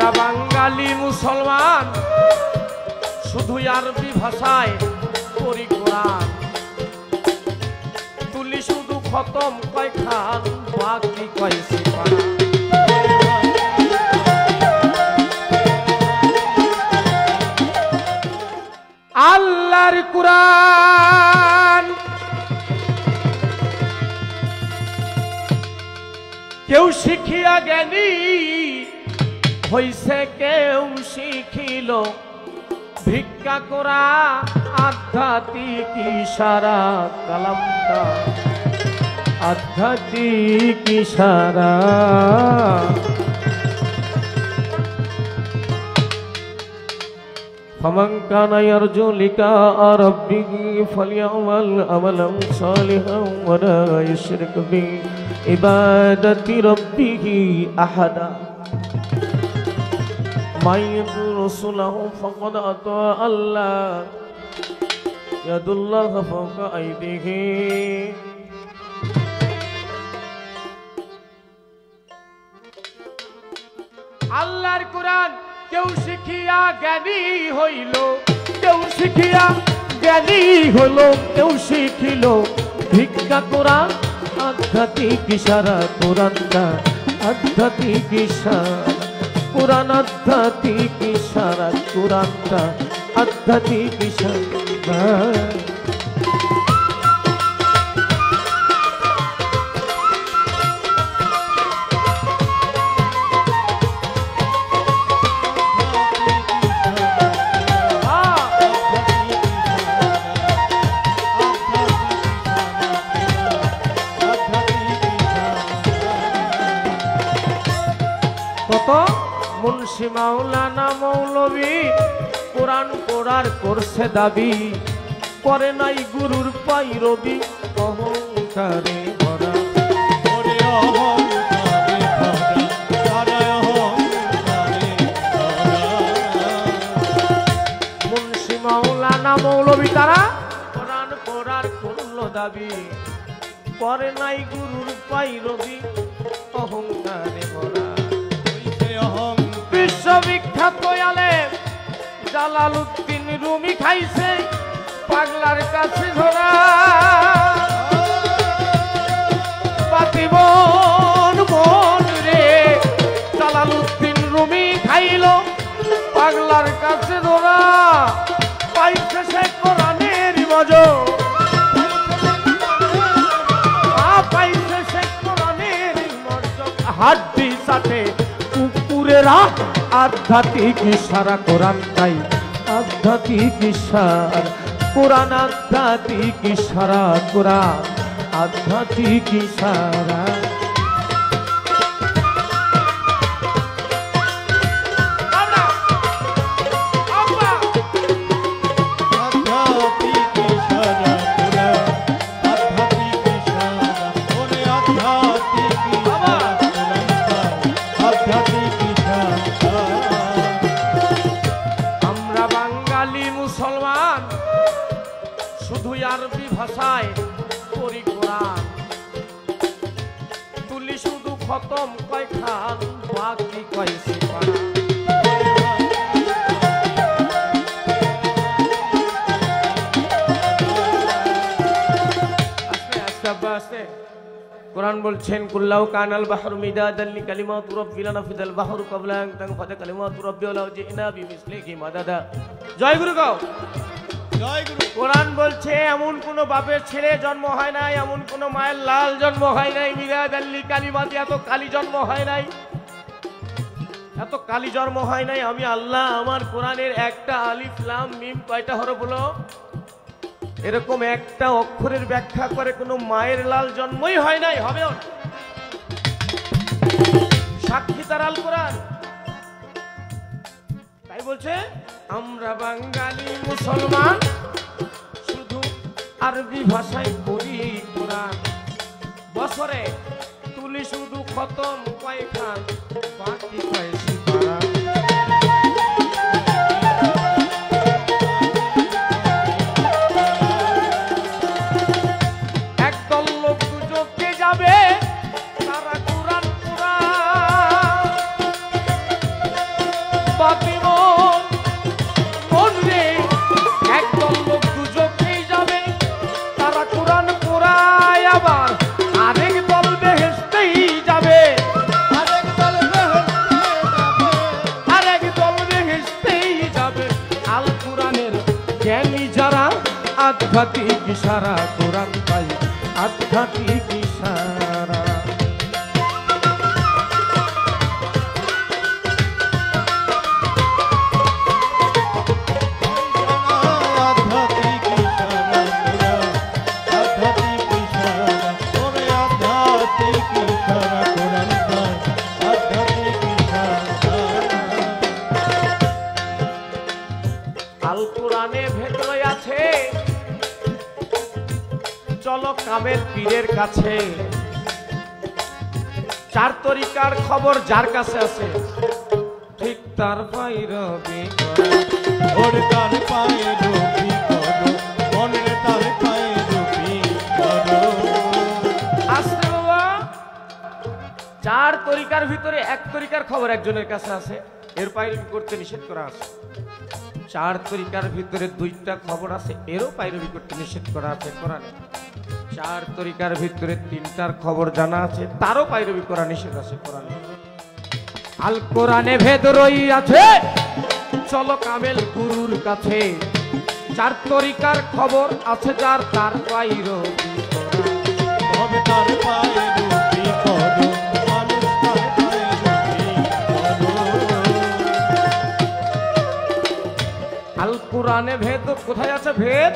আমরা বাঙালি মুসলমান শুধু আরবি ভাষায় পড়ি কোরআন, তুলি শুধু খতম কয়খান বাকি কয় সিপারা। আল্লাহর কুরআন কেউ শিখিয়া জ্ঞানী হইছে, কেউ শিখিল ভিক্ষা করা আধ্যাত্মিক ইশারা। কালামটা আধ্যাত্মিক ইশারা। فمن كان يرجو لقاء ربه فليعمل عملا صالحا ولا يشرك بعبادة ربه أحدا من يطع رسوله فقد أطاع الله يد الله فوق أيديهم আল্লাহর কুরআন কেউ শিখিয়া জ্ঞানী হইল, কেউ শিখিয়া জ্ঞানী হইল, কেউ শিখিল ভিক্ষা করা আধ্যাত্মিক ইশারা। কোরআনটা আধ্যাত্মিক ইশারা, কোরআন আধ্যাত্মিক ইশারা, কোরআনটা আধ্যাত্মিক ইশারা। মুন্সি মাওলানা মৌলবী কোরআন পড়ার করছে দাবি, করে নাই গুরুর পাইরবি, অহংকারে ভরা। মুন্সি মাওলানা মৌলবী তারা কোরআন পড়ার করল দাবি, করে নাই গুরুর পাইরবি, অহংকারে ভরা। বিশ্ববিখ্যাত আলেম জালালউদ্দিন রুমি খাইছে পাগলার কাছে ধরা। পাতিবন মন রে জালালউদ্দিন রুমি খাইল পাগলার কাছে ধরা। পাইছে সে কোরআনের মজো, পাইছে সে কোরআনের মজো। হাড্ডি সাথে কুকুরেরা আধ্যাত্মিক ইশারা, কোরআন নাই আধ্যাত্মিক ইশারা, কোরআন আধ্যাত্মিক ইশারা, কোরআন আধ্যাত্মিক ইশারা। মুসলমান শুধু আরবি ভাষায় পড়ি কোরআন, তুলি শুধু খতম কয়খান বাকি কয় সিপারা। আস্তে আস্তে আস্তে কোরআন বলছেন কুল্লাউ কানাল বাহরু মিদাদান লিকালিমাতি রাব্বি লানাফিদাল বাহরু ক্বাবলা আন তানফাদা কালিমাতু রাব্বি ওয়ালাউ জিনা বিমিসলিহি মাদাদা। জয় গুরু গাও, জয় গুরু। কোরআন বলছে এমন কোন বাপের ছেলে জন্ম হয় নাই, এমন কোন মায়ের লাল জন্ম হয় নাই, মিদাদান লিকালিমাতি এত কালি জন্ম হয় নাই, এত কালি জন্ম হয় নাই। আমি আল্লাহ আমার কোরআনের একটা আলিফ লাম মিম কয়টা হরফ হলো, এরকম একটা অক্ষরের ব্যাখ্যা করে কোন মায়ের লাল জন্মই হয় নাই, হবেও না। সাক্ষী তার আল কোরআন। তাই বলছে আমরা বাঙালি মুসলমান শুধু আরবি ভাষায় পড়ি কোরআন, বছরে তুলি শুধু খতম কয়খান বাকি কয় সিপারা। বাতি মন রে একদল লোক দুজকেই যাবে তারা কোরআন পড়ায় আবার আরেক দল বেহেশতেই যাবে আরেক দল বেহেশতেই যাবে আল কোরআনের জ্ঞানী যারা আধ্যাত্মিক ইশারা কোরআন পাই আধ্যাত্মিক ইশারা আল কোরআনে ভেতরে আছে চলো কামের পীরের কাছে চার তরিকার খবর যার কাছে আছে ঠিক তার পায়রবি ওরে তার পায়রবি করো মনে তার পায়রবি করো আসলে বাবা চার তরিকার ভিতরে এক তরিকার খবর একজনের কাছে আছে এর পায়রবি করতে নিষেধ করা আছে চার তরিকার ভিতরে দুইটা খবর আছে এরও পায়রবি করতে নিষেধ করা আছে কোরআনে চার তরিকার ভিতরে তিনটার খবর জানা আছে তারও পায়রবি করা নিষেধ আছে কোরআনে আল কোরআনে ভেদ রই আছে চলো কামেল গুরুর কাছে চার তরিকার খবর আছে যার তার পায়রবি হবে তার পায়রবি করো মানুষ তার পায়রবি করো আল কোরআনে ভেদ কোথায় আছে ভেদ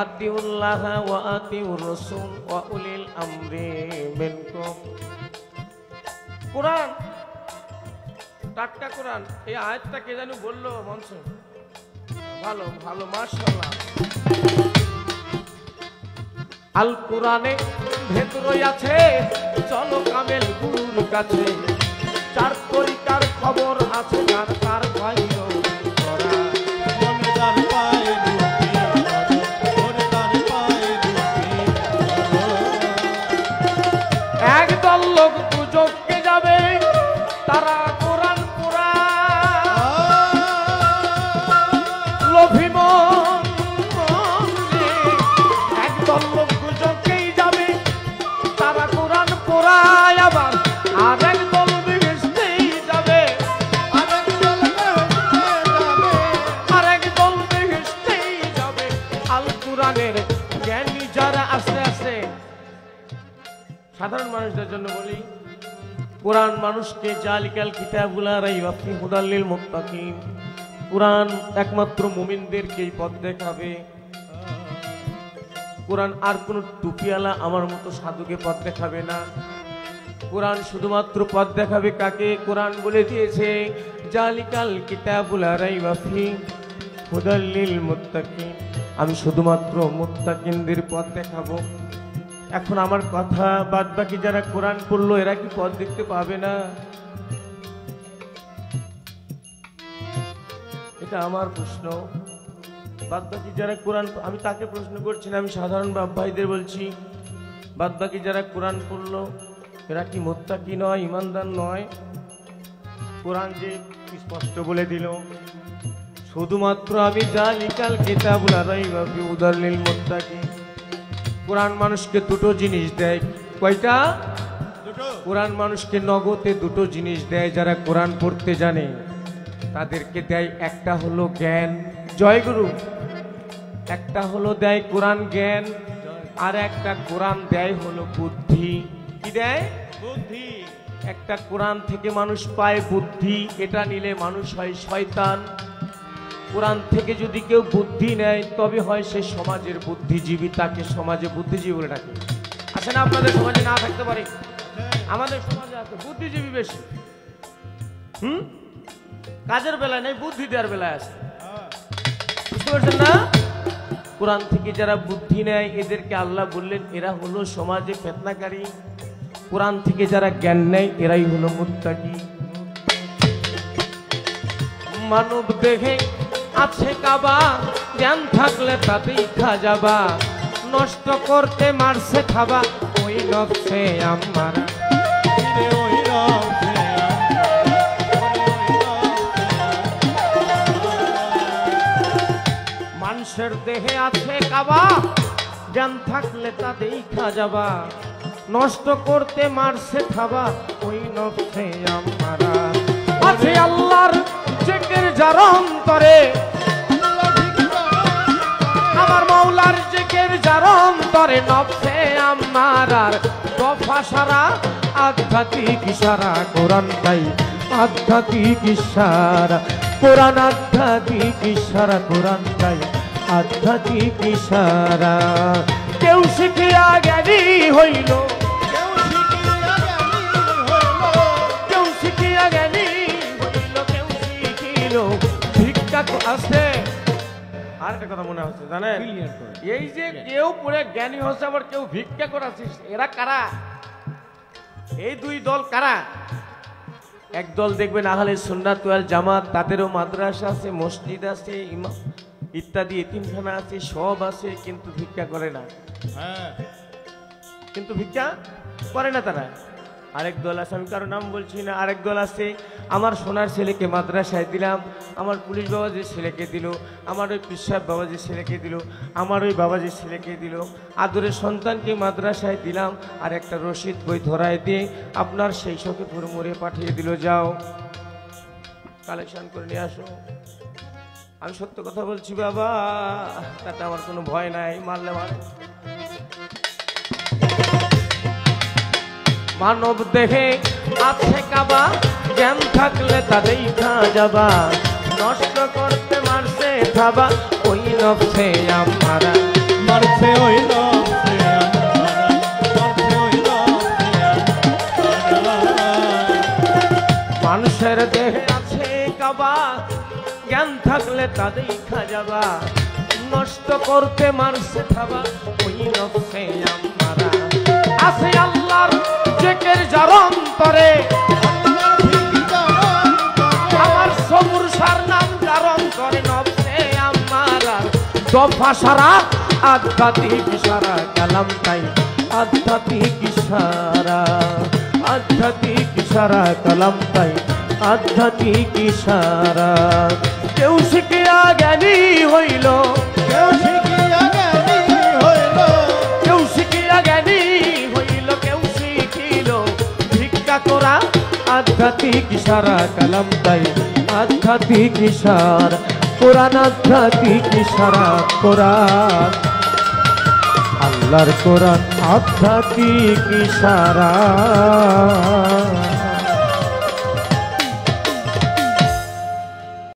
আতিউল্লাহ ওয়া আতিউর রাসূল ওয়া উলিল আমরি মিনকুম কোরআন টাটকা কোরআন এই আয়াতটা কে জানি বললো মঞ্চ ভালো ভালো মাশাআল্লাহ আল কোরআনে ভেতরই আছে চলো কামেল গুরুর কাছে চার তরিকার খবর আছে যার তার পায়রবি করা মনে তার পায়রবি করো ওরে তার পায়রবি করো একদল লোক দুজকে যাবে তারা কোরআন পড়া লোভী মন রে। একদল লোক দুজকেই যাবে তারা কোরআন পড়ায় আবার আর একদল বেহেশতেই যাবে আর একদল বেহেশতেই যাবে আল কোরআনের জ্ঞানী যারা আস্তে আস্তে সাধারণ মানুষদের জন্য বলি কোরআন মানুষকে জালিকাল কিতাবুলা রাইবা ফি হুদাল লিল মুত্তাকিন কোরআন একমাত্র মুমিনদেরকে পথ দেখাবে কোরআন আর কোন টুপিওয়ালা আমার মতো সাধুকে পথ দেখাবে না কোরআন শুধুমাত্র পথ দেখাবে কাকে কোরআন বলে দিয়েছে জালিকাল কিতাবুলা রাইবা ফি হুদাল লিল মুত্তাকিন আমি শুধুমাত্র মুত্তাকিনদের পথ দেখাবো এখন আমার কথা বাদ বাকি যারা কোরআন পড়লো এরা কি পথ দেখতে পাবে না এটা আমার প্রশ্ন বাদ বাকি যারা কোরআন আমি তাকে প্রশ্ন করছি না আমি সাধারণ বাপ ভাইদের বলছি বাদ বাকি যারা কোরআন পড়লো এরা কি মুত্তাকি নয় ইমানদার নয় কোরআন যে স্পষ্ট বলে দিল শুধুমাত্র আমি জালিকাল কিতাবুল রাইবা ফি হুদাল লিল মুত্তাকিন কোরআন মানুষকে দুটো জিনিস দেয় কয়টা কোরআন মানুষকে নগদে দুটো জিনিস দেয় যারা কোরআন পড়তে জানে তাদেরকে দেয় একটা হলো জ্ঞান জয়গুরু একটা হলো দেয় কোরআন জ্ঞান আর একটা কোরআন দেয় হলো বুদ্ধি কি দেয় বুদ্ধি একটা কোরআন থেকে মানুষ পায় বুদ্ধি এটা নিলে মানুষ হয় শয়তান কোরআন থেকে যদি কেউ বুদ্ধি নেয় তবে হয় সে সমাজের বুদ্ধিজীবী তাকে সমাজে বুদ্ধিজীবী বলে ডাকে আছে না আপনাদের সমাজে না থাকতে পারে আমাদের সমাজে আছে বুদ্ধিজীবী বেশি কাজের বেলায় নেই বুদ্ধি দেওয়ার বেলায় আছে বুঝতে পারছেন না কোরআন থেকে যারা বুদ্ধি নেয় এদেরকে আল্লাহ বললেন এরা হলো সমাজে ফিতনাকারী কোরআন থেকে যারা জ্ঞান নেয় এরাই হলো মুত্তাকি মানব দেহে আছে কাবা জ্ঞান থাকলে তাতেই খাজাবা নষ্ট করতে মারছে খাবা ওই নফসে আমারা মানুষের দেহে আছে কাবা, জ্ঞান থাকলে তা দেখা যাবা, নষ্ট করতে মারছে খাবা ওই নফসে আমারা। আছে আল্লাহর জিকির যার অন্তরে, আমার মাওলার জিকির যার অন্তরে, নফসে আমারার দফা সারা আধ্যাত্মিক ইশারা, কোরআন গাই আধ্যাত্মিক ইশারা, কোরআন আধ্যাত্মিক ইশারা, কোরআন গাই আধ্যাত্মিক ইশারা। কেউ শিখিয়া জ্ঞানী হইল, কেউ শিখিয়া জ্ঞানী হইল, কেউ শিখিল ভিক্ষা আসে। আর একটা কথা মনে হচ্ছে জানেন, এই যে কেউ পড়ে জ্ঞানী হচ্ছে আবার কেউ ভিক্ষা করাচ্ছিস, এরা কারা? এই দুই দল কারা? একদল দেখবেন আহলে সুন্নাত ওয়াল জামাত, তাদেরও মাদ্রাসা আছে, মসজিদ আছে, ইমাম ইত্যাদি এতিমখানা আছে, সব আছে, কিন্তু ভিক্ষা করে না। হ্যাঁ, কিন্তু ভিক্ষা করে না তারা। আরেক দল আছে, আমি কারো নাম বলছি না, আরেক দল আছে, আমার সোনার ছেলেকে মাদ্রাসায় দিলাম, আমার পুলিশ বাবাজির ছেলেকে দিল, আমার ওই পিসাব বাবাজির ছেলেকে দিল, আমার ওই বাবাজির ছেলেকে দিল, আদরের সন্তানকে মাদ্রাসায় দিলাম, আর একটা রসিদ বই ধরায় দিয়ে আপনার সেই শোকে মরে পাঠিয়ে দিল, যাও কালেকশন করে নিয়ে আসো। আমি সত্য কথা বলছি বাবা, তাতে আমার কোনো ভয় নাই, মারলে মারে। মানব দেহে আছে কাবা, জ্ঞান থাকলে তা দেখা যাবা, নষ্ট করতে মারছে খাবা ওই নফসে আমারা। মারছে ওই নফসে আমারা, মারছে ওই নফসে আমারা। মানুষের দেহে আছে কাবা, জ্ঞান থাকলে তা দেখা যাবা, নষ্ট করতে মারছে খাবা ওই নফসে আমারা। আছে আল্লাহর জিকির যার অন্তরে, আমার সবুর সার নাম যার অন্তরে, নফসে আমারা দফা সারা আধ্যাত্মিক ইশারা, কালাম তাই আধ্যাত্মিক ইশারা, আধ্যাত্মিক ইশারা, কালাম তাই আধ্যাত্মিক ইশারা। কেউ শিখিয়া জ্ঞানী হইল, কেউ শিখিয়া জ্ঞানী হইল, কেউ শিখিয়া জ্ঞানী হইল, কেউ শিখিল ভিক্ষা করা আধ্যাত্মিক ইশারা, কালাম তাই আধ্যাত্মিক ইশারা, কোরআন আধ্যাত্মিক ইশারা, কোরআন আল্লাহর কোরআন আধ্যাত্মিক ইশারা।